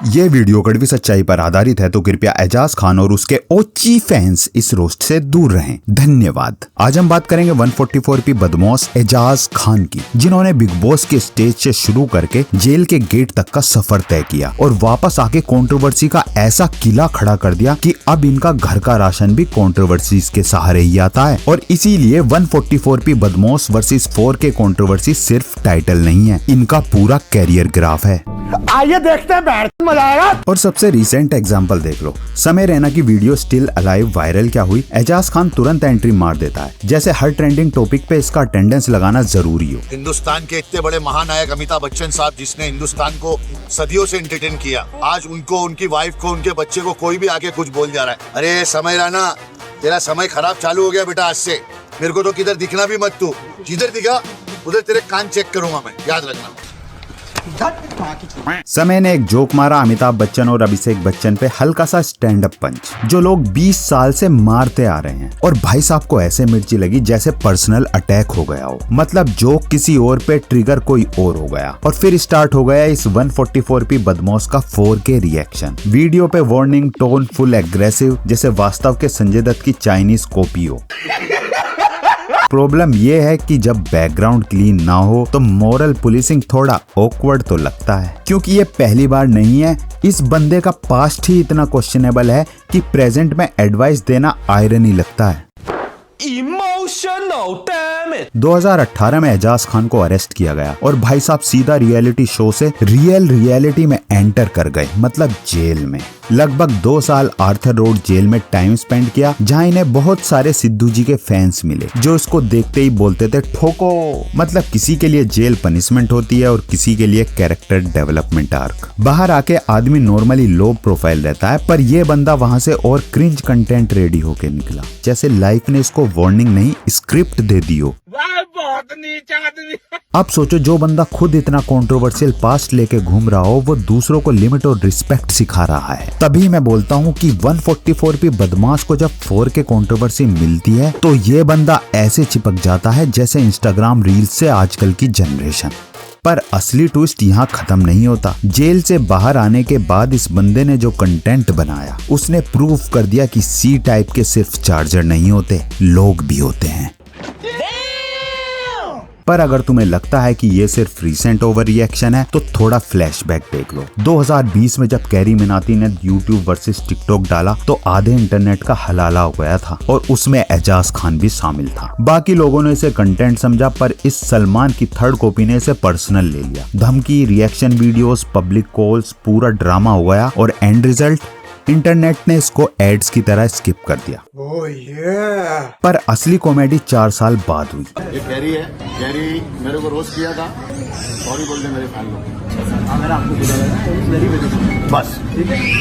ये वीडियो कड़वी सच्चाई पर आधारित है, तो कृपया एजाज खान और उसके ओची फैंस इस रोस्ट से दूर रहें। धन्यवाद। आज हम बात करेंगे 144p बदमाश एजाज खान की, जिन्होंने बिग बॉस के स्टेज से शुरू करके जेल के गेट तक का सफर तय किया और वापस आके कंट्रोवर्सी का ऐसा किला खड़ा कर दिया कि अब इनका घर का राशन भी कंट्रोवर्सीज के सहारे ही आता है। और इसीलिए 144p बदमाश वर्सेस 4K कंट्रोवर्सी सिर्फ टाइटल नहीं है, इनका पूरा कैरियर ग्राफ है। आइए देखते हैं, मजा आएगा। और सबसे रिसेंट एग्जांपल देख लो, समय रैना की वीडियो स्टिल अलाइव वायरल क्या हुई, एजाज खान तुरंत एंट्री मार देता है, जैसे हर ट्रेंडिंग टॉपिक पे इसका अटेंडेंस लगाना जरूरी हो। हिंदुस्तान के इतने बड़े महानायक अमिताभ बच्चन साहब, जिसने हिंदुस्तान को सदियों से एंटरटेन किया, आज उनको, उनकी वाइफ को, उनके बच्चे को कोई भी आके कुछ बोल जा रहा है। अरे समय रैना, तेरा समय खराब चालू हो गया बेटा, आज से मेरे को तो किधर दिखना भी मत, तू जिधर दिखा उधर तेरे कान चेक करूंगा मैं, याद रखना। समय ने एक जोक मारा अमिताभ बच्चन और अभिषेक बच्चन पे, हल्का सा स्टैंड अप पंच, जो लोग 20 साल से मारते आ रहे हैं, और भाई साहब को ऐसे मिर्ची लगी जैसे पर्सनल अटैक हो गया हो। मतलब जोक किसी और पे, ट्रिगर कोई और हो गया। और फिर स्टार्ट हो गया इस 144p बदमाश का 4K रिएक्शन। वीडियो पे वार्निंग टोन फुल एग्रेसिव, जैसे वास्तव के संजय दत्त की चाइनीज कॉपी हो। प्रॉब्लम ये है कि जब बैकग्राउंड क्लीन ना हो तो मॉरल पुलिसिंग थोड़ा ऑकवर्ड तो लगता है, क्योंकि ये पहली बार नहीं है। इस बंदे का पास्ट ही इतना क्वेश्चनेबल है कि प्रेजेंट में एडवाइस देना आयरनी लगता है। 2018 में एजाज खान को अरेस्ट किया गया और भाई साहब सीधा रियलिटी शो से रियल रियलिटी में एंटर कर गए, मतलब जेल में। लगभग 2 साल आर्थर रोड जेल में टाइम स्पेंड किया, जहां इन्हें बहुत सारे सिद्धू जी के फैंस मिले, जो इसको देखते ही बोलते थे ठोको। मतलब किसी के लिए जेल पनिशमेंट होती है और किसी के लिए कैरेक्टर डेवलपमेंट आर्क। बाहर आके आदमी नॉर्मली लो प्रोफाइल रहता है, पर ये बंदा वहां से और क्रिंज कंटेंट रेडी होके निकला, जैसे लाइफ ने इसको वार्निंग नहीं स्क्रिप्ट दे दी हो। बहुत नीच आदमी। अब सोचो, जो बंदा खुद इतना कंट्रोवर्शियल पास्ट लेके घूम रहा हो, वो दूसरों को लिमिट और रिस्पेक्ट सिखा रहा है। तभी मैं बोलता हूँ कि 144p बदमाश को जब 4K कंट्रोवर्सी मिलती है तो ये बंदा ऐसे चिपक जाता है जैसे इंस्टाग्राम रील्स से आजकल की जनरेशन। पर असली ट्विस्ट यहाँ खत्म नहीं होता। जेल से बाहर आने के बाद इस बंदे ने जो कंटेंट बनाया, उसने प्रूफ कर दिया कि सी टाइप के सिर्फ चार्जर नहीं होते, लोग भी होते हैं। पर अगर तुम्हें लगता है कि ये सिर्फ रीसेंट ओवर रिएक्शन है, तो थोड़ा फ्लैशबैक देख लो। 2020 में जब कैरी मिनाती ने यूट्यूब वर्सेस टिकटॉक डाला, तो आधे इंटरनेट का हलाला हो गया था और उसमें एजाज खान भी शामिल था। बाकी लोगों ने इसे कंटेंट समझा, पर इस सलमान की थर्ड कॉपी ने इसे पर्सनल ले लिया। धमकी, रिएक्शन वीडियोस, पब्लिक कॉल्स, पूरा ड्रामा हो गया और एंड रिजल्ट, इंटरनेट ने इसको एड्स की तरह स्किप कर दिया। पर असली कॉमेडी 4 साल बाद हुई। ये कैरी है, कैरी मेरे को रोस्ट किया था, सॉरी बोल दे मेरे फैन लोग। अगर आपको बस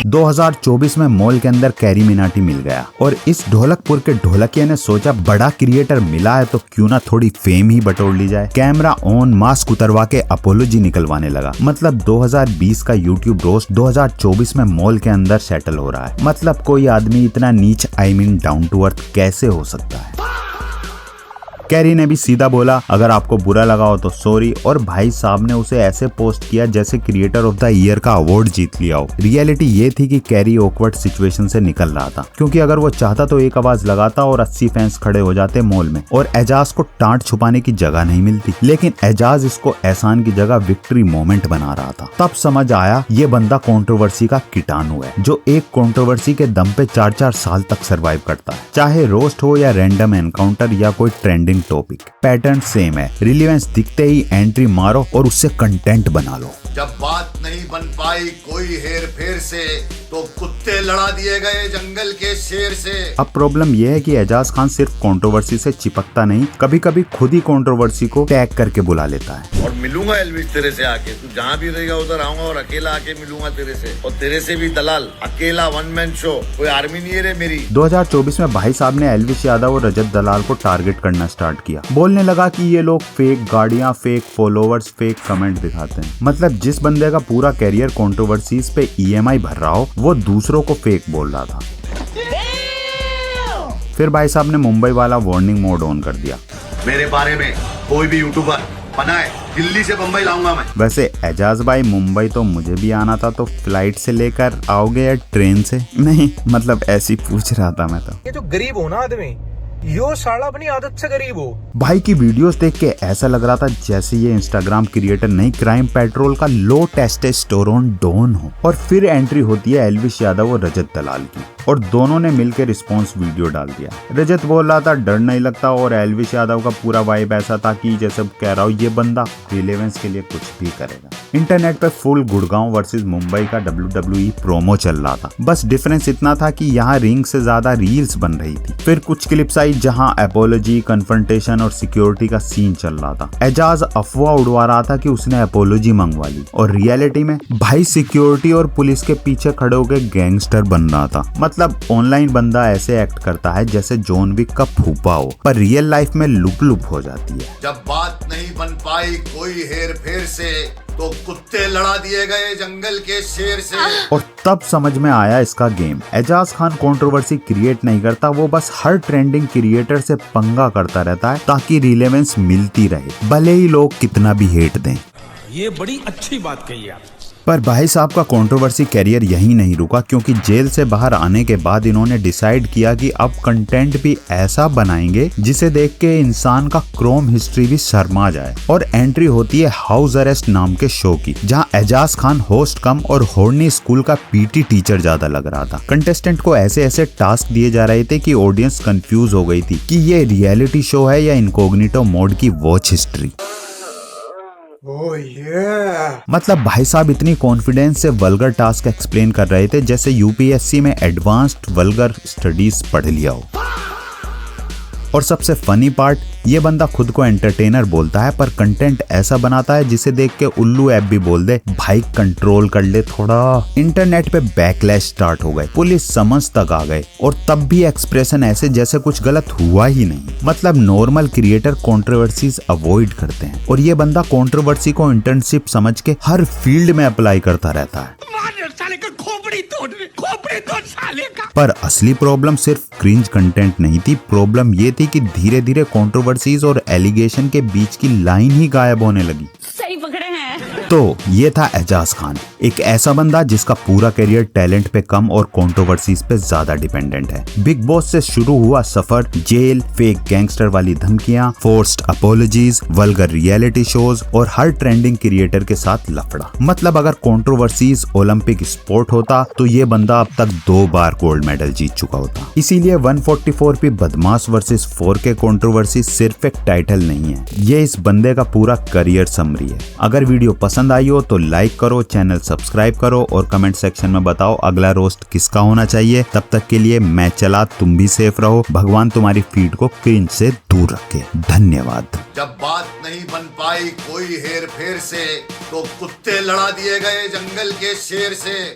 2024 में मॉल के अंदर कैरी मिनाटी मिल गया और इस ढोलकपुर के ढोलकिया ने सोचा बड़ा क्रिएटर मिला है तो क्यों ना थोड़ी फेम ही बटोर ली जाए। कैमरा ऑन, मास्क उतरवा के अपोलॉजी निकलवाने लगा। मतलब 2020 का यूट्यूब रोस्ट 2024 में मॉल के अंदर सेटल हो रहा है। मतलब कोई आदमी इतना नीच, I mean down to earth कैसे हो सकता है। कैरी ने भी सीधा बोला, अगर आपको बुरा लगा हो तो सॉरी, और भाई साहब ने उसे ऐसे पोस्ट किया जैसे क्रिएटर ऑफ द ईयर का अवार्ड जीत लिया हो। रियलिटी ये थी कि कैरी ऑकवर्ड सिचुएशन से निकल रहा था, क्योंकि अगर वो चाहता तो एक आवाज लगाता और 80 फैंस खड़े हो जाते मॉल में और एजाज को टांट छुपाने की जगह नहीं मिलती। लेकिन एजाज इसको एहसान की जगह विक्ट्री मोमेंट बना रहा था। तब समझ आया ये बंदा कंट्रोवर्सी का कीटाणु है, जो एक कंट्रोवर्सी के दम पे 4-4 साल तक सरवाइव करता है। चाहे रोस्ट हो या रैंडम एनकाउंटर या कोई ट्रेंडिंग टॉपिक, पैटर्न सेम है। रिलेवेंस दिखते ही एंट्री मारो और उससे कंटेंट बना लो। जब बात नहीं बन पाई कोई हेर फेर से, तो कुत्ते लड़ा दिए गए जंगल के शेर से। अब प्रॉब्लम यह है कि एजाज खान सिर्फ कंट्रोवर्सी से चिपकता नहीं, कभी कभी खुद ही कंट्रोवर्सी को टैग करके बुला लेता है। और मिलूंगा एल्विस तेरे से आके, तू जहाँ भी रहेगा उधर आऊंगा और अकेला आके मिलूंगा तेरे से, और तेरे से भी दलाल, अकेला वन मैन शो, कोई आर्मी नहीं है रे मेरी। 2024 में भाई साहब ने एल्विस यादव और रजत दलाल को टारगेट करना स्टार्ट किया। बोलने लगा कि ये लोग फेक गाड़ियां, फेक फॉलोवर्स, फेक कमेंट दिखाते हैं। मतलब जिस बंदे का पूरा कैरियर कंट्रोवर्सीज पे EMI भर रहा हो, वो दूसरों को फेक बोल रहा था। फिर भाई साहब ने मुंबई वाला वार्निंग मोड ऑन कर दिया। मेरे बारे में कोई भी यूट्यूबर बना है, दिल्ली से बम्बई लाऊंगा मैं। वैसे एजाज भाई, मुंबई तो मुझे भी आना था, तो फ्लाइट से लेकर आओगे या ट्रेन से? नहीं मतलब ऐसी पूछ रहा था मैं तो। ये जो गरीब हो ना आदमी, यो साला अपनी आदत से गरीब हो। भाई की वीडियोस देख के ऐसा लग रहा था जैसे ये इंस्टाग्राम क्रिएटर नहीं, क्राइम पेट्रोल का लो टेस्टोस्टेरोन डॉन हो। और फिर एंट्री होती है एल्विश यादव और रजत दलाल की, और दोनों ने मिलकर रिस्पॉन्स वीडियो डाल दिया। रजत बोल रहा था डर नहीं लगता, और एल्विश यादव का पूरा वाइब ऐसा था कि जैसे कह रहा हूँ ये बंदा रिलेवेंस के लिए कुछ भी करेगा। इंटरनेट पे फुल गुड़गांव वर्सेस मुंबई का WWE प्रोमो चल रहा था। बस डिफरेंस इतना था कि यहाँ रिंग से ज्यादा रील्स बन रही थी। फिर कुछ क्लिप्स आई जहां एपोलॉजी, कन्फ्रंटेशन और सिक्योरिटी का सीन चल रहा था। एजाज अफवाह उड़वा रहा था कि उसने एपोलॉजी मंगवा ली, और रियलिटी में भाई सिक्योरिटी और पुलिस के पीछे खड़े होकर गैंगस्टर बन रहा था। मतलब ऑनलाइन बंदा ऐसे एक्ट करता है जैसे जॉन विक का फूफा हो, पर रियल लाइफ में लुप लुप हो जाती है। जब बात नहीं बन पाई कोई हेर फेर से, तो कुत्ते लड़ा दिए गए जंगल के शेर से। और तब समझ में आया इसका game. Ejaz Khan controversy create नहीं करता, वो बस हर ट्रेंडिंग क्रिएटर से पंगा करता रहता है ताकि रिलेवेंस मिलती रहे, भले ही लोग कितना भी हेट दें। ये बड़ी अच्छी बात कही आप। पर भाई साहब का कंट्रोवर्सी कैरियर यहीं नहीं रुका, क्योंकि जेल से बाहर आने के बाद इन्होंने डिसाइड किया कि अब कंटेंट भी ऐसा बनाएंगे जिसे देख के इंसान का क्रोम हिस्ट्री भी शर्मा जाए। और एंट्री होती है हाउस अरेस्ट नाम के शो की, जहां एजाज खान होस्ट कम और होर्नी स्कूल का PT टीचर ज्यादा लग रहा था। कंटेस्टेंट को ऐसे ऐसे टास्क दिए जा रहे थे कि ऑडियंस कंफ्यूज हो गई थी कि ये रियलिटी शो है या इनकॉग्निटो मोड की वॉच हिस्ट्री। मतलब भाई साहब इतनी कॉन्फिडेंस से वल्गर टास्क एक्सप्लेन कर रहे थे जैसे UPSC में एडवांस्ड वल्गर स्टडीज पढ़ लिया हो। और सबसे फनी पार्ट, ये बंदा खुद को एंटरटेनर बोलता है, पर कंटेंट ऐसा बनाता है जिसे देख के उल्लू ऐप भी बोल दे भाई कंट्रोल कर ले थोड़ा। इंटरनेट पे बैकलैश स्टार्ट हो गए, पुलिस समझ तक आ गए, और तब भी एक्सप्रेशन ऐसे जैसे कुछ गलत हुआ ही नहीं। मतलब नॉर्मल क्रिएटर कंट्रोवर्सीज अवॉइड करते हैं, और ये बंदा कंट्रोवर्सी को इंटर्नशिप समझ के हर फील्ड में अप्लाई करता रहता है। पर असली प्रॉब्लम सिर्फ क्रिंज कंटेंट नहीं थी, प्रॉब्लम ये थी कि धीरे धीरे कंट्रोवर्सीज और एलिगेशन के बीच की लाइन ही गायब होने लगी। सही पकड़े हैं। तो ये था एजाज खान, एक ऐसा बंदा जिसका पूरा करियर टैलेंट पे कम और कंट्रोवर्सीज पे ज्यादा डिपेंडेंट है। बिग बॉस से शुरू हुआ सफर, जेल, फेक गैंगस्टर वाली धमकियां, forced apologies, vulgar reality shows और हर ट्रेंडिंग क्रिएटर के साथ लफड़ा। मतलब अगर कंट्रोवर्सीज ओलंपिक स्पोर्ट होता तो ये बंदा अब तक 2 बार गोल्ड मेडल जीत चुका होता। इसीलिए 144p बदमाश वर्सेस 4K कंट्रोवर्सी सिर्फ एक टाइटल नहीं है, ये इस बंदे का पूरा करियर समरी है। अगर वीडियो पसंद आई हो तो लाइक करो, चैनल सब्सक्राइब करो और कमेंट सेक्शन में बताओ अगला रोस्ट किसका होना चाहिए। तब तक के लिए मैं चला, तुम भी सेफ रहो, भगवान तुम्हारी फीड को क्रिंज से दूर रखे। धन्यवाद। जब बात नहीं बन पाई कोई हेर फेर से, तो कुत्ते लड़ा दिए गए जंगल के शेर से।